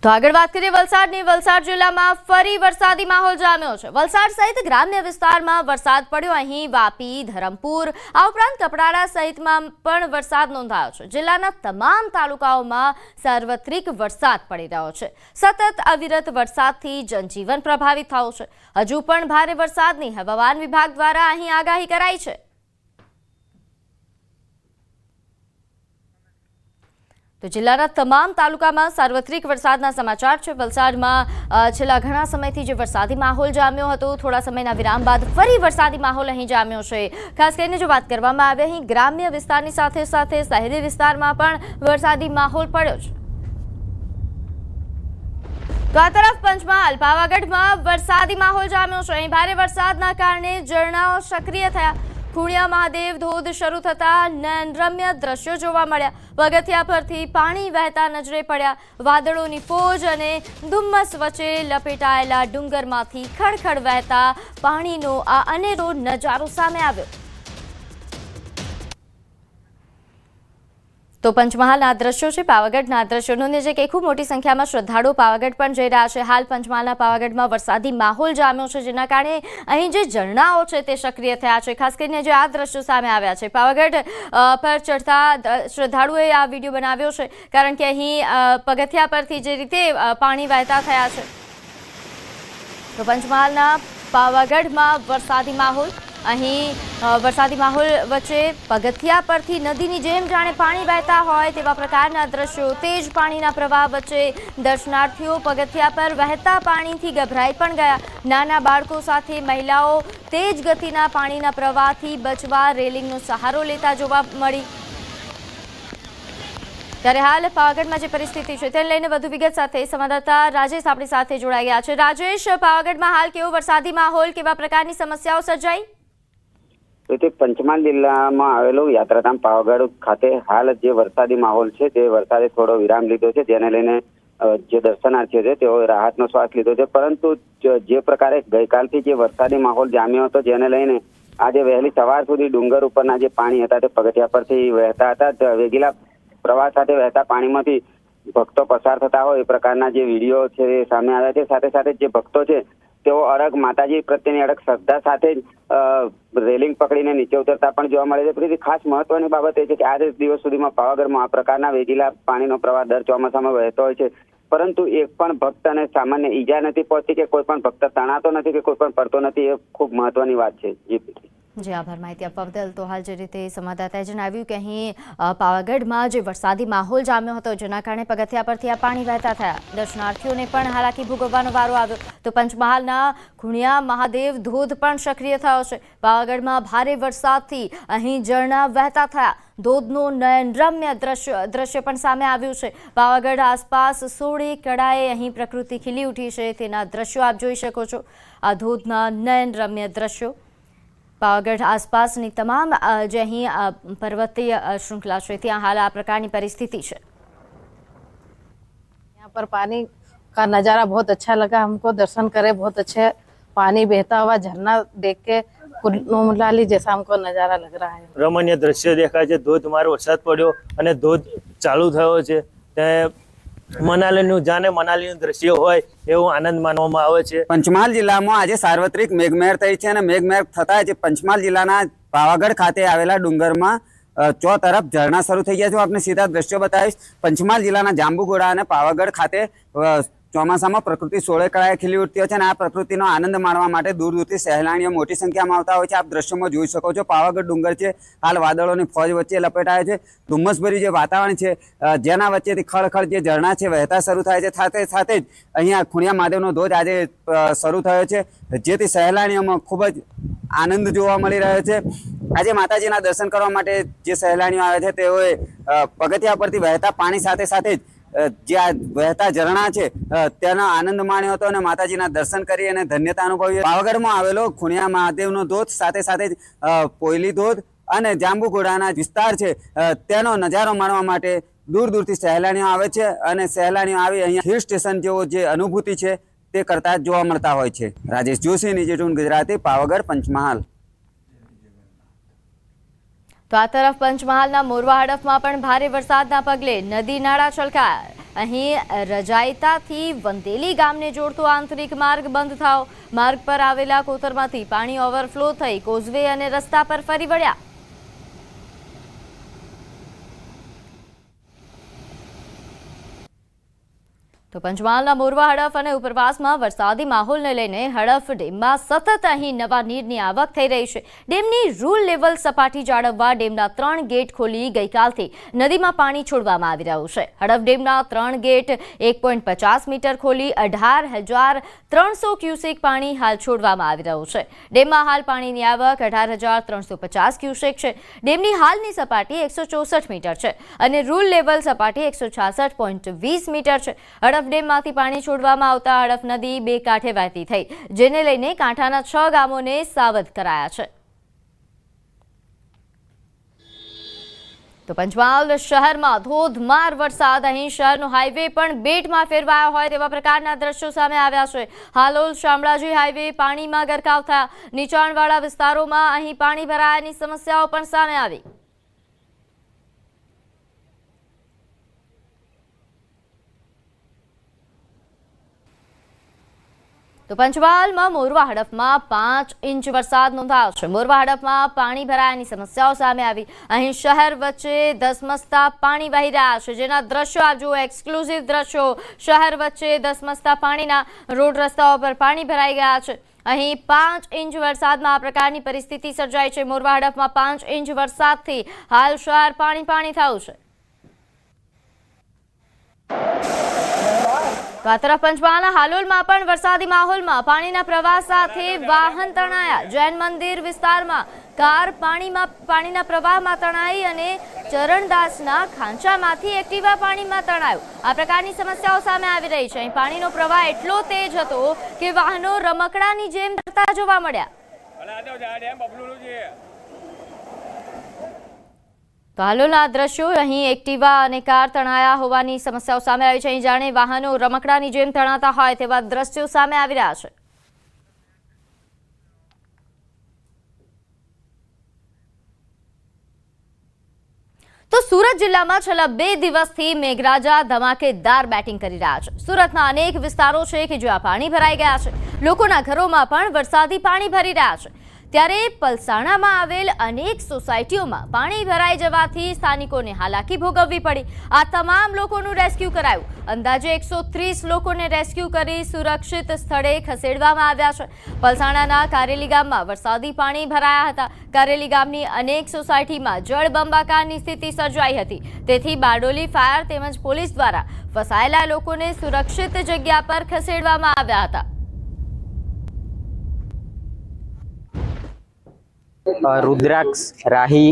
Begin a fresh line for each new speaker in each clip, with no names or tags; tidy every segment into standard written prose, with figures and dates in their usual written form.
તો આગળ વાત કરીએ વલસાડની। વલસાડ જિલ્લામાં ફરી વરસાદી માહોલ જામ્યો છે। વલસાડ સહિત ગ્રામ્ય વિસ્તારમાં વરસાદ પડ્યો। અહીં વાપી, ધરમપુર આ ઉપરાંત કપરાડા સહિતમાં પણ વરસાદ નોંધાયો છે। જિલ્લાના તમામ તાલુકાઓમાં સાર્વત્રિક વરસાદ પડી રહ્યો છે। સતત અવિરત વરસાદથી જનજીવન પ્રભાવિત થયું છે। હજુ પણ ભારે વરસાદની હવામાન વિભાગ દ્વારા અહીં આગાહી કરાઈ છે। તો જિલ્લાના તમામ તાલુકામાં સાર્વત્રિક વરસાદના સમાચાર છે। વલસાડમાં છેલ્લા ઘણા સમયથી જે વરસાદી માહોલ જામ્યો હતો, થોડા સમયના વિરામ બાદ ફરી વરસાદી માહોલ અહીં જામ્યો છે। ખાસ કરીને જો વાત કરવામાં આવે અહીં ગ્રામ્ય વિસ્તારની સાથે સાથે શહેરી વિસ્તારમાં પણ વરસાદી માહોલ પડ્યો છે। તો આ તરફ પંચમહાલ પાવાગઢમાં વરસાદી માહોલ જામ્યો છે। અહીં ભારે વરસાદના કારણે ઝરણાઓ સક્રિય થયા। ખૂણિયા મહાદેવ ધોધ શરૂ થતા નયનરમ્ય દ્રશ્યો જોવા મળ્યા। પગથિયા પરથી પાણી વહેતા નજરે પડ્યા। વાદળોની ફોજ અને ધુમ્મસ વચ્ચે લપેટાયેલા ડુંગરમાંથી ખડખડ વહેતા પાણીનો આ અનેરો નજારો સામે આવ્યો। તો પંચમહાલના દ્રશ્યો છે, પાવાગઢના દ્રશ્યો નોંધે છે કે ખૂબ મોટી સંખ્યામાં શ્રદ્ધાળુઓ પાવાગઢ પણ જઈ રહ્યા છે। હાલ પંચમહાલના પાવાગઢમાં વરસાદી માહોલ જામ્યો છે, જેના કારણે અહીં જે ઝરણાઓ છે તે સક્રિય થયા છે। ખાસ કરીને જે આ દ્રશ્યો સામે આવ્યા છે, પાવાગઢ પર ચડતા શ્રદ્ધાળુઓએ આ વિડીયો બનાવ્યો છે, કારણ કે અહીં પગથિયા પરથી જે રીતે પાણી વહેતા થયા છે। તો પંચમહાલના પાવાગઢમાં વરસાદી માહોલ, અહીં વરસાદી માહોલ વચ્ચે પગથિયા પરથી નદીની જેમ જાણે પાણી વહેતા હોય તેવા પ્રકારના દ્રશ્યો। તેજ પાણીના પ્રવાહ વચ્ચે દર્શનાર્થીઓ પગથિયા પર વહેતા પાણીથી ગભરાઈ પણ ગયા। નાના બાળકો સાથે મહિલાઓ તેજ ગતિના પાણીના પ્રવાહથી બચવા રેલિંગનો સહારો લેતા જોવા મળી। ત્યારે હાલ પાવાગઢમાં જે પરિસ્થિતિ છે તેને લઈને વધુ વિગત સાથે સંવાદદાતા રાજેશ આપણી સાથે જોડાઈ ગયા છે। રાજેશ, પાવાગઢમાં હાલ કેવો વરસાદી માહોલ, કેવા પ્રકારની સમસ્યાઓ સર્જાઈ?
તો પંચમહાલ જિલ્લામાં આવેલું યાત્રાધામ પાવાગઢ ખાતે હાલ જે વરસાદી માહોલ છે તે વરસાદે થોડો વિરામ લીધો છે, જેને લઈને જે દર્શનાર્થીઓ છે તેઓ રાહતનો શ્વાસ લીધો છે। પરંતુ જે પ્રકારે ગઈકાલથી જે વરસાદી માહોલ જામ્યો હતો, જેને લઈને આજે વહેલી સવાર સુધી ડુંગર ઉપરના જે પાણી હતા તે પગથિયા પરથી વહેતા હતા। વેગીલા પ્રવાહ સાથે વહેતા પાણીમાંથી ભક્તો પસાર થતા હોય એ પ્રકારના જે વિડીયો છે એ સામે આવ્યા છે। સાથે સાથે જે ભક્તો છે તેઓ અડગ માતાજી પ્રત્યેની અડગ શ્રદ્ધા સાથે જ રેલિંગ પકડીને નીચે ઉતરતા પણ જોવા મળે છે। તેથી ખાસ મહત્વની બાબત એ છે કે આ દિવસ સુધીમાં પાવાગઢમાં આ પ્રકારના વેગીલા પાણીનો પ્રવાહ દર ચોમાસામાં વહેતો હોય છે, પરંતુ એક પણ ભક્તને સામાન્ય ઈજા નથી પહોંચતી કે કોઈ પણ ભક્ત તણાતો નથી કે કોઈ પણ પડતો નથી। એ ખૂબ મહત્વની વાત છે।
જી આભાર માહિતી આપવા બદલ। તો હાલ જે રીતે સંવાદદાતાએ જણાવ્યું કે અહીં પાવાગઢમાં જે વરસાદી માહોલ જામ્યો હતો, જેના કારણે પગથિયા પરથી આ પાણી વહેતા થયા। દર્શનાર્થીઓને પણ હાલાકી ભોગવવાનો વારો આવ્યો। તો પંચમહાલના ખૂણિયા મહાદેવ ધોધ પણ સક્રિય થયો છે। પાવાગઢમાં ભારે વરસાદથી અહીં ઝરણા વહેતા થયા। ધોધનું નયનરમ્ય દ્રશ્ય પણ સામે આવ્યું છે। પાવાગઢ આસપાસ સોળે કળાએ અહીં પ્રકૃતિ ખીલી ઉઠી છે, તેના દ્રશ્યો આપ જોઈ શકો છો। આ ધોધના નયનરમ્ય દ્રશ્યો પાવાગઢ આસપાસની તમામ જે અહીં पर्वतीय श्रृंखला है ત્યાં हाल आ प्रकार की परिस्थिति है।
यहाँ पर पानी का नज़ारा बहुत अच्छा लगा हमको। दर्शन करे बहुत अच्छे, पानी बहता हुआ झरना देख के कुल्लू जैसा हमको नज़ारा लग रहा है।
रमणीय दृश्य देखाय છે। ધોધમાર વરસાદ પડ્યો અને ધોધ ચાલુ થયો છે। તે મનાલીનું જાણે મનાલીનું દ્રશ્ય હોય એવું આનંદ માનવામાં આવે છે।
પંચમહાલ જિલ્લામાં આજે સાર્વત્રિક મેઘમહેર થઈ છે અને મેઘમહેર થતા જ પંચમહાલ જિલ્લાના પાવાગઢ ખાતે આવેલા ડુંગરમાં ચો તરફ ઝરણા શરૂ થઈ ગયા છે। હું આપને સીધા દ્રશ્યો બતાવીશ। પંચમહાલ જિલ્લાના જાંબુઘોડા અને પાવાગઢ ખાતે ચોમાસામાં પ્રકૃતિ સોળે કળાએ ખીલી ઉઠતી હોય છે અને આ પ્રકૃતિનો આનંદ માણવા માટે દૂર દૂરથી સહેલાણીઓ મોટી સંખ્યામાં આવતા હોય છે। આપ દ્રશ્યોમાં જોઈ શકો છો પાવાગઢ ડુંગર છે હાલ વાદળોની ફોજ વચ્ચે લપેટાય છે। ધુમ્મસભર્યું જે વાતાવરણ છે, જેના વચ્ચેથી ખળખળ જે ઝરણા છે વહેતા શરૂ થાય છે। સાથે સાથે જ અહીંયા ખૂણિયા મહાદેવનો ધોધ આજે શરૂ થયો છે, જેથી સહેલાણીઓમાં ખૂબ જ આનંદ જોવા મળી રહ્યો છે। આજે માતાજીના દર્શન કરવા માટે જે સહેલાણીઓ આવે છે તેઓએ પગથિયા પરથી વહેતા પાણી સાથે સાથે જ જે આ વહેતા ઝરણા છે તેનો આનંદ માણ્યો હતો અને માતાજીના દર્શન કરી અને ધન્યતા અનુભવી। પાવાગઢમાં આવેલો ખૂણિયા મહાદેવનો ધોધ સાથે સાથે જ પોયલી ધોધ અને જાંબુઘોડાના વિસ્તાર છે તેનો નજારો માણવા માટે દૂર દૂરથી સહેલાણીઓ આવે છે અને સહેલાણીઓ આવી અહીંયા હિલ સ્ટેશન જેવો જે અનુભૂતિ છે તે કરતા જોવા મળતા હોય છે। રાજેશ જોશી, નિજી ગુજરાતી, પાવાગઢ, પંચમહાલ।
તો આ તરફ પંચમહાલના મોરવા હડફમાં પણ ભારે વરસાદના પગલે નદી નાળા છલકાયા। અહીં રજાયતાથી વંદેલી ગામને જોડતો આંતરિક માર્ગ બંધ થયો. માર્ગ પર આવેલા કોતરમાંથી પાણી ઓવરફ્લો થઈ કોઝવે અને રસ્તા પર ફરી વળ્યા. તો પંચમહાલના મોરવા હડફ અને ઉપરવાસમાં વરસાદી માહોલને લઈને હડફ ડેમમાં સતત અહીં નવા નીરની આવક થઈ રહી છે. ડેમની રૂલ લેવલ સપાટી જાળવવા ડેમના 3 ગેટ ખોલી ગઈકાલથી નદીમાં પાણી છોડવામાં આવી રહ્યું છે. હડફ ડેમના 3 ગેટ 1.50 મીટર ખોલી 18,300 ક્યુસેક પાણી હાલ છોડવામાં આવી રહ્યું છે. ડેમમાં હાલ પાણીની આવક 18,350 ક્યુસેક છે. ડેમની હાલની સપાટી 164 મીટર છે અને રૂલ લેવલ સપાટી 166.20 મીટર છે. હડફ ડેમમાંથી પાણી છોડવામાં આવતા હડફ નદી 2 કાંઠે વહેતી થઈ, જેને લઈને કાંઠાના 6 ગામોને સાવધ કરાયા છે. તો પંચમહાલ શહેરમાં ધોધમાર વરસાદ. અહીં શહેરનો હાઈવે પણ બેટમાં ફેરવાયો હોય તેવા પ્રકારના દ્રશ્યો સામે આવ્યા છે. હાલોલ શામળાજી હાઈવે પાણીમાં ગરકાવ થયા. નીચાણવાળા વિસ્તારોમાં અહીં પાણી ભરાયાની સમસ્યાઓ પણ સામે આવી. તો પંચમહાલમાં મોરવા હડફમાં 5 ઇંચ વરસાદ નોંધાયો છે. મોરવા હડફમાં પાણી ભરાયાની સમસ્યાઓ સામે આવી. અહીં શહેર વચ્ચે ધસમસતા પાણી વહી રહ્યા છે, જેના દ્રશ્યો આપ જુઓ, એક્સક્લુઝિવ દ્રશ્યો. શહેર વચ્ચે ધસમસતા પાણીના રોડ રસ્તાઓ પર પાણી ભરાઈ ગયા છે. અહીં 5 ઇંચ વરસાદમાં આ પ્રકારની પરિસ્થિતિ સર્જાઈ છે. મોરવા હડફમાં 5 ઇંચ વરસાદથી હાલ શહેર પાણી થયું છે. આ તરફ પંચમહાલના હાલોલમાં પણ વરસાદી માહોલમાં પાણીના પ્રવાહ સાથે વાહન તણાયા. જૈન મંદિર વિસ્તારમાં કાર પાણીના પ્રવાહમાં તણાઈ અને ચરણદાસના ખાંચામાંથી એક્ટિવા પાણીમાં તણાયું. આ પ્રકારની સમસ્યાઓ સામે આવી રહી છે. અહીં પાણીનો પ્રવાહ એટલો તેજ હતો કે વાહનો રમકડાની જેમ તરતા જોવા મળ્યા. તો હાલોલના દ્રશ્યો, અહીં એક્ટિવા અને કાર તણાયા હોવાની સમસ્યાઓ સામે આવી છે. અહીં જાણે વાહનો રમકડાની જેમ તણાતા હોય તેવા દ્રશ્યો સામે આવી રહ્યા છે. તો સુરત જિલ્લામાં છેલ્લા 2 દિવસથી મેઘરાજા ધમાકેદાર બેટિંગ કરી રહ્યા છે. સુરતના અનેક વિસ્તારો છે કે જ્યાં પાણી ભરાઈ ગયા છે. લોકોના ઘરોમાં પણ વરસાદી પાણી ભરી રહ્યા છે. ત્યારે પલસાણામાં આવેલ અનેક સોસાયટીઓમાં પાણી ભરાઈ જવાથી સ્થાનિકોને હાલાકી ભોગવવી પડી. આ તમામ લોકોનું રેસ્ક્યુ કરાયું. અંદાજે 130 લોકોને રેસ્ક્યુ કરી સુરક્ષિત સ્થળે ખસેડવામાં આવ્યા છે. પલસાણાના કારેલી ગામમાં વરસાદી પાણી ભરાયા હતા. કારેલી ગામની અનેક સોસાયટીમાં જળબંબાકારની સ્થિતિ સર્જાઈ હતી. તેથી બારડોલી ફાયર તેમજ પોલીસ દ્વારા ફસાયેલા લોકોને સુરક્ષિત જગ્યા પર ખસેડવામાં આવ્યા હતા.
રુદ્રાક્ષ રાહી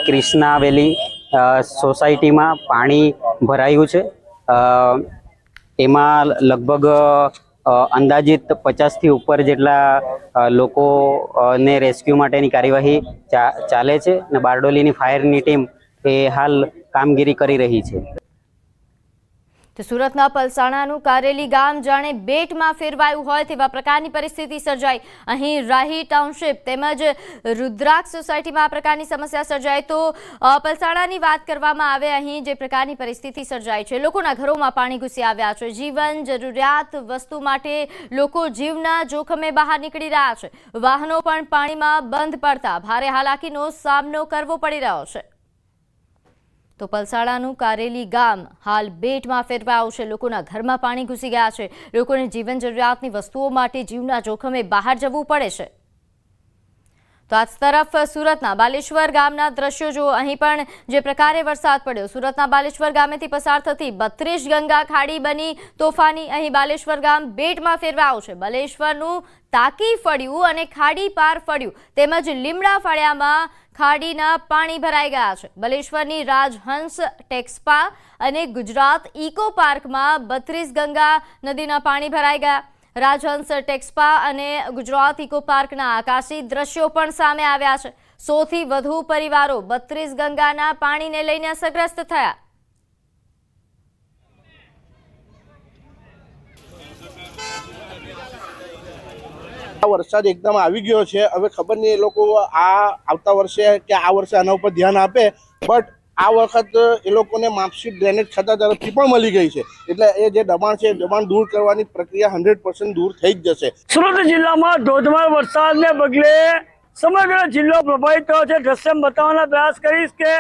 ક્રિષ્નાવેલી સોસાયટીમાં પાણી ભરાયું છે. એમાં લગભગ અંદાજિત 50થી ઉપર જેટલા લોકોને રેસ્ક્યુ માટેની કાર્યવાહી ચાલે છે અને બારડોલીની ફાયરની ટીમ એ હાલ કામગીરી કરી રહી છે.
તો સુરતના પલસાણાનું કારેલી ગામ જાણે બેટમાં ફેરવાયું હોય તેવા પ્રકારની પરિસ્થિતિ સર્જાઈ. અહીં રાહી ટાઉનશીપ તેમજ રુદ્રાક્ષ સોસાયટીમાં આ પ્રકારની સમસ્યા સર્જાઈ. તો પલસાણાની વાત કરવામાં આવે, અહીં જે પ્રકારની પરિસ્થિતિ સર્જાઈ છે, લોકોના ઘરોમાં પાણી ઘૂસી આવ્યા છે. જીવન જરૂરિયાત વસ્તુ માટે લોકો જીવના જોખમે બહાર નીકળી રહ્યા છે. વાહનો પણ પાણીમાં બંધ પડતા ભારે હાલાકીનો સામનો કરવો પડી રહ્યો છે. તો પલસાણાનું કારેલી ગામ હાલ બેટમાં ફેરવાયું છે. લોકોના ઘરમાં પાણી ઘૂસી ગયા છે. લોકોને જીવન જરૂરિયાતની વસ્તુઓ માટે જીવના જોખમે બહાર જવું પડે છે. તો આ તરફ સુરતના બાલેશ્વર ગામના દ્રશ્યો જો, અહીં પણ જે પ્રકારે વરસાદ પડ્યો. સુરતના બાલેશ્વર ગામેથી પસાર થતી 32 ગંગા ખાડી બની તોફાની. અહીં બાલેશ્વર ગામ બેટમાં ફેરવાયું છે. બાલેશ્વરનું તાકી ફળ્યું અને ખાડી પાર ફળ્યું તેમજ લીમડા ફળિયામાં ખાડીના પાણી ભરાઈ ગયા છે. બલેશ્વરની રાજહંસ ટેક્સપા અને ગુજરાત ઇકો પાર્કમાં 32 ગંગા નદીના પાણી ભરાઈ ગયા. રાજહંસ ટેક્સપા અને ગુજરાત ઇકો પાર્કના આકાશી દ્રશ્યો પણ સામે આવ્યા છે. 100 થી વધુ પરિવારો 32 ગંગાના પાણીને લઈને અસરગ્રસ્ત થયા.
વરસાદ એકદમ આવી ગયો છે. હવે ખબર નહીં એ લોકો આવતા વર્ષે કે આ વર્ષે આના ઉપર ધ્યાન આપે, બટ આ વખત એ લોકોને માર્કશીટ ડ્રેનેજ ખાતા તરફથી પણ મળી ગઈ છે, એટલે એ જે દબાણ છે એ દબાણ દૂર કરવાની પ્રક્રિયા 100% દૂર થઈ જ જશે.
સુરત જિલ્લામાં ધોધમાર વરસાદને પગલે સમગ્ર જિલ્લો પ્રભાવિત થયો છે. દ્રશ્ય બતાવવાના પ્રયાસ કરીશ કે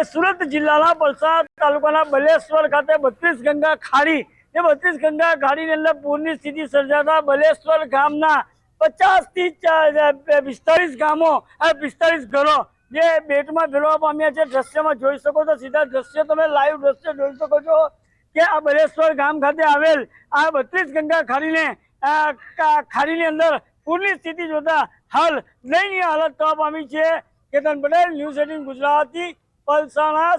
એ સુરત જિલ્લાના પલસાડ તાલુકાના બલેશ્વર ખાતે 32 ગંગા ખાડી, એ 32 ગંગા ખાડીની અંદર પૂરની સ્થિતિ સર્જાતા બલેશ્વર ગામના 50 થી 45 ગામો અને 45 ઘરો જે બેટમાં ફેરવા પામ્યા છે. દ્રશ્યમાં જોઈ શકો છો, સીધા દ્રશ્ય તમે લાઈવ દ્રશ્ય જોઈ શકો છો કે આ બલેશ્વર ગામ ખાતે આવેલ આ 32 ગંગા ખાડીની અંદર પૂરની સ્થિતિ જોતા હાલ દયનીય હાલત થવા પામી છે. કેતન પટેલ, ન્યૂઝ 18 ગુજરાતી, પલસાણા.